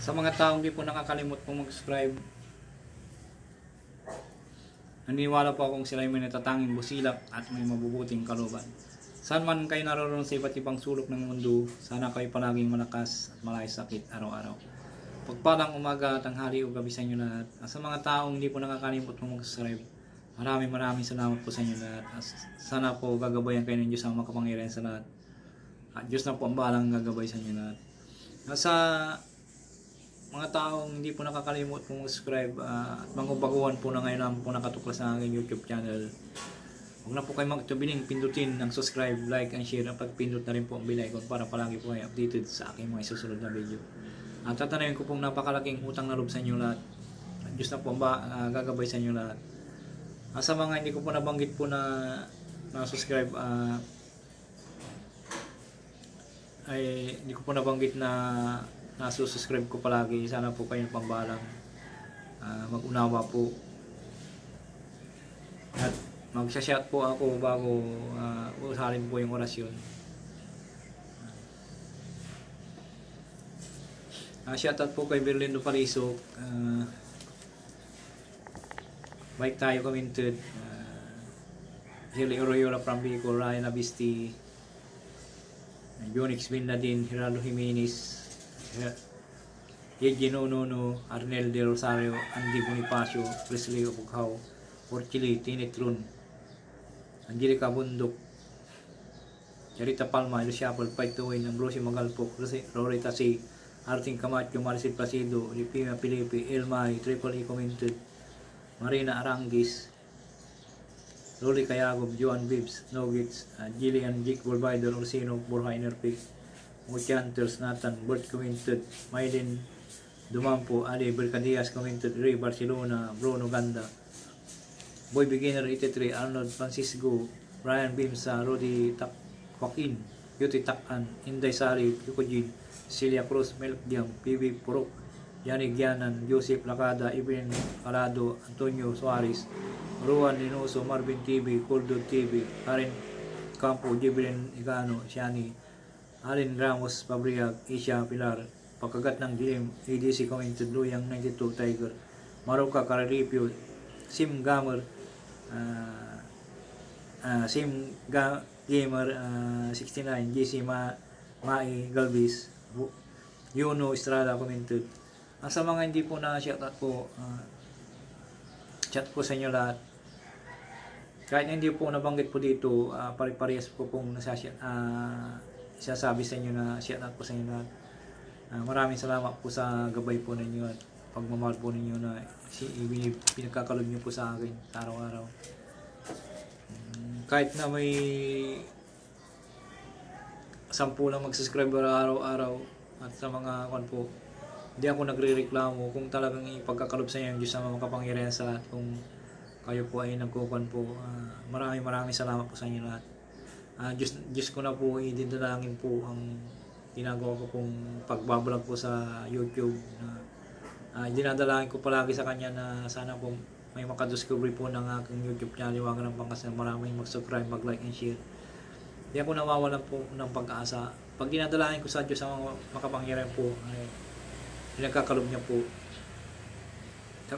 Sa mga taong di po nakakalimot po mag-subscribe, naniniwala po akong sila ay may natatanging busilak at may mabubuting kalooban. Saan man kayo naroon sa iba't ibang sulok ng mundo, sana kayo palaging malakas at malay sakit araw-araw. Pagpalang umaga, tanghali o gabi sa inyo lahat. Sa mga taong hindi po nakakalimot po mag-subscribe, maraming salamat po sa inyo lahat. Sana po gagabayan kayo ng Diyos ang makapangyarihan sa lahat. At Diyos na po ang bahalang gagabay sa inyo lahat. Sa mga taong hindi po nakakalimot po mag-subscribe at mga baguhan po na ngayon lang po nakatuklas sa aking YouTube channel, huwag na po kayo magtubiling pindutin ang subscribe, like, and share at pagpindot na rin po ang bell icon para palagi po kayo updated sa aking mga susunod na video. At tatanungin ko pong napakalaking utang na loob sa inyo lahat. Diyos na po ang gagabay sa inyo lahat. Sa mga hindi ko po nabanggit po na subscribe, ay hindi ko po nabanggit na nasusubscribe ko palagi. Sana po kayo pambalang mag-unawa po at magsha-shout po ako bago usarin po yung orasyon. Shoutout po kay Berlindo Palisok, Mike Tayo Commented, Hilly Oroyola from Bicol, Ryan Abisti, Jonix Bin Nadine, Gerardo Jimenez, Yeji Nono, Arnel De Rosario, Andy Bonifacio, Presley Opughaw, Orchili, Tinitron, Angelica Bundok, Charita Palma, Lucia Apple, Paituin, Ambrosio Magalpok, Loretta C, Arting Camacho, Maricel Placido, Lipina Pilipi, Elmay, Triple E Commented, Marina Arangis, Loli Kayagob, Joan Bibbs, Nogits, Jillian Jake Bolbider, Orsino, Borja Inerpic, Muchanters, Nathan, Bert Commented, Maylin Dumampo, Ali Bercadias Commented, Ray Barcelona, Bruno Ganda, Boy Beginner 83, Arnold Francisco, Brian Bimsa, Rudy Joaquin, Beauty Takan, Inday Sari, Yukojin, Celia Cruz, Melk Diam, PB Purok, Yannick Yanan, Joseph Lacada, Ibn Calado, Antonio Suarez, Ruan Linoso, Marvin TV, Coldo TV, Karen Campo, Jibrin Igano, Shani, Alin Ramos, Pabriag, Isha Pilar, Pagkagat ng Dilim, ADC Commented, Luyang 92, Tiger, Maruka Cararipio, Sim Gamer, Gamer 69, GC Mai Galvis, Yuno Estrada Commented. Sa mga hindi po na shoutout po, chat po sa inyo lahat. Kahit hindi po nabanggit po dito, pare-parehas po pong isasabi sa inyo na shoutout po sa inyo lahat. Maraming salamat po sa gabay po ninyo at pagmamahal po ninyo na pinagkakalob nyo po sa akin sa araw-araw. Kahit na may 10 lang mag-subscribe araw-araw at sa mga kwan po, hindi ako nagre-reklamo kung talagang ipagkakalob sa inyo ang Diyos na makapangyarihan sa lahat. Kung kayo po ay nagkukuhan po, maraming salamat po sa inyo lahat. Diyos ko na po, idinalangin po ang ginagawa ko pong pagbablog po sa YouTube. Dinadalangin ko palagi sa Kanya na sana po may makadiscovery po ng aking YouTube channel, Liwangan ng Pangasinan. Maraming mag-subscribe, mag-like and share. Hindi ako nawawalan po ng pag-asa. Pag dinadalangin ko sa Diyos ang makapangyarihan po, ay pinagkakalob niya po.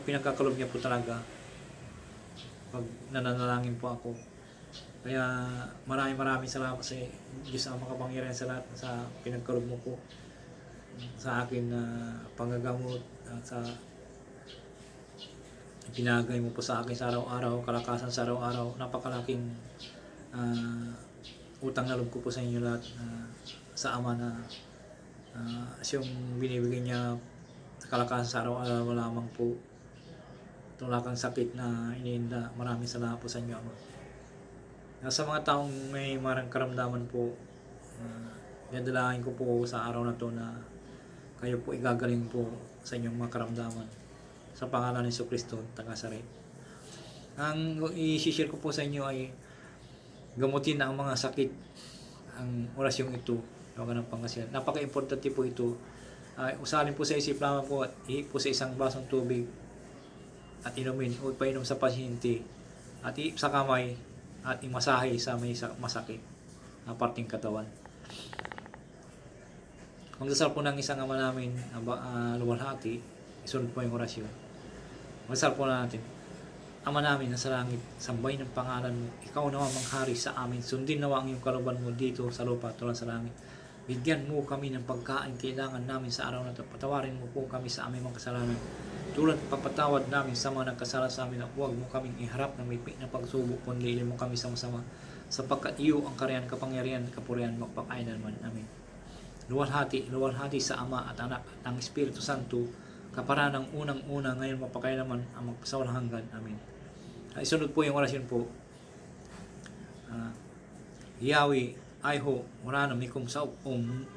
Pinagkakalob niya po talaga pag nananalangin po ako. Kaya maraming salamat sa Diyos ang makapangyarihan sa lahat sa pinagkalob mo po sa akin na panggagamot at sa pinagay mo po sa akin sa araw-araw, kalakasan sa araw-araw. Napakalaking utang na loob ko po sa inyo lahat sa Ama na yung binibigay niya kalakasan sa araw-araw lamang po. Tulakang sakit na iniinda. Maraming salamat po sa inyo, Ama. Sa mga taong may marang karamdaman po, dadalangin ko po sa araw na to na kayo po igagaling po sa inyong mga karamdaman sa pangalan ni Jesucristo, taga-Nazaret. Ang i-share ko po sa inyo ay gamutin ang mga sakit. Ang orasyong ito, Liwangan ng Pangasinan, napaka-importante po ito. Usalin po sa isip lamang po at ihip po sa isang basong tubig at inumin o painom sa pasyente at ihip sa kamay at imasahe sa may masakit na parting katawan. Magdasal po ng isang Ama namin luwalhati, isunod po yung orasyon. Magdasal po natin. Ama namin nasa langit, sambahin ang pangalan mo. Ikaw naman manghari sa amin. Sundin nawa ang iyong kalooban mo dito sa lupa tulad sa langit. Bigyan mo kami ng pagkain kailangan namin sa araw na ito. Patawarin mo po kami sa aming mga kasalanan. Tulad papatawad namin sa mga nagkasala sa amin, at huwag mo kaming iharap ng may na pagsubok, kundi ilin mo kami sa masama. Sapagkat iyo ang kariyan, kapangyarihan, kapurihan, magpakailanman. Amen. Luwalhati sa Ama at Anak at ang Espiritu Santo, kapara ng unang-una, ngayon mapakailaman ang magpasawalang hanggan. Amen. Isunod po yung orasyon po. Yahweh, Aiho, Uranum, Mikum, Saupum,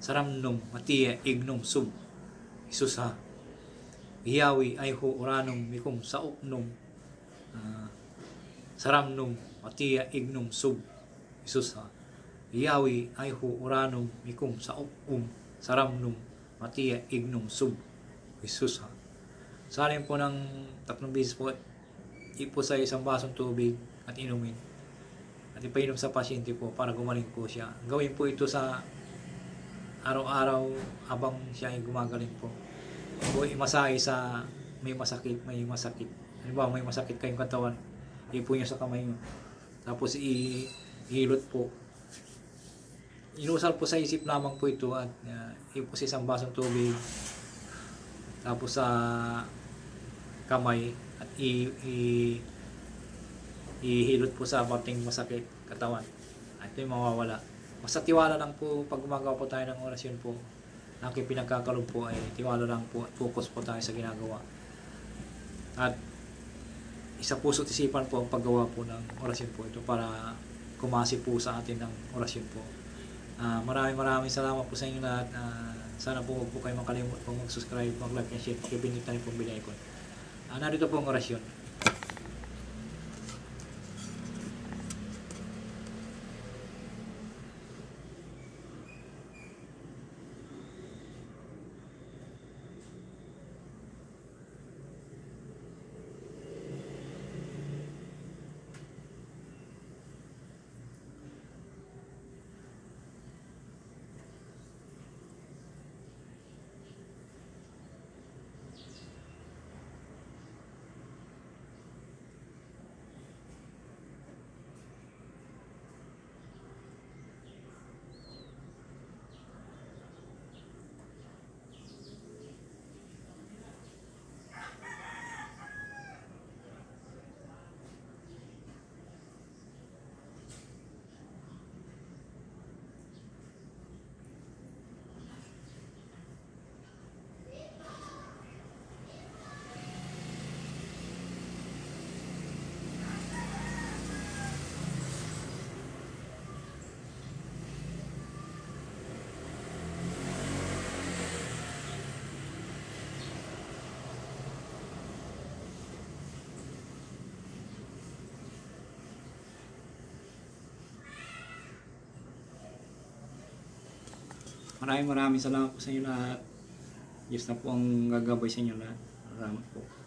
Saramnum, Matia, Ignum, Sub, Isus ha. Yahweh, Aiho, Uranum, Mikum, Saupnum, Saramnum, Matia, Ignum, Sub, Isus ha. Yahweh, Aiho, Uranum, Mikum, Saupum, Saramnum, Matia, Ignum, Sub, Isus ha. Salin po ng 3 beses po, ipo sa isang basong tubig at inumin. At ipainom sa pasyente po para gumaling po siya. Gawin po ito sa araw-araw habang siya ay gumagaling po. O imasahe sa may masakit. Halimbawa may masakit kayong katawan, ipo niyo sa kamay niyo. Tapos ihilot po. Inusal po sa isip lamang po ito at ipo sa isang basong tubig. Tapos sa kamay at ihilot po sa bating masakit katawan at ito yung mawawala. Basta tiwala lang po pag gumagawa po tayo ng orasyon po. Ang pinagkakalob po ay tiwala lang po at focus po tayo sa ginagawa. At isa puso't isipan po ang paggawa po ng orasyon po ito para kumasi po sa atin ng orasyon po. Maraming salamat po sa inyo lahat. Sana po huwag po kayo makalimut po mag-subscribe, mag-like and share, pakipindot na rin po bell icon. Narito po ang orasyon. Maraming salamat po sa inyo lahat. Diyos na po ang gagabay sa inyo lahat. Salamat po.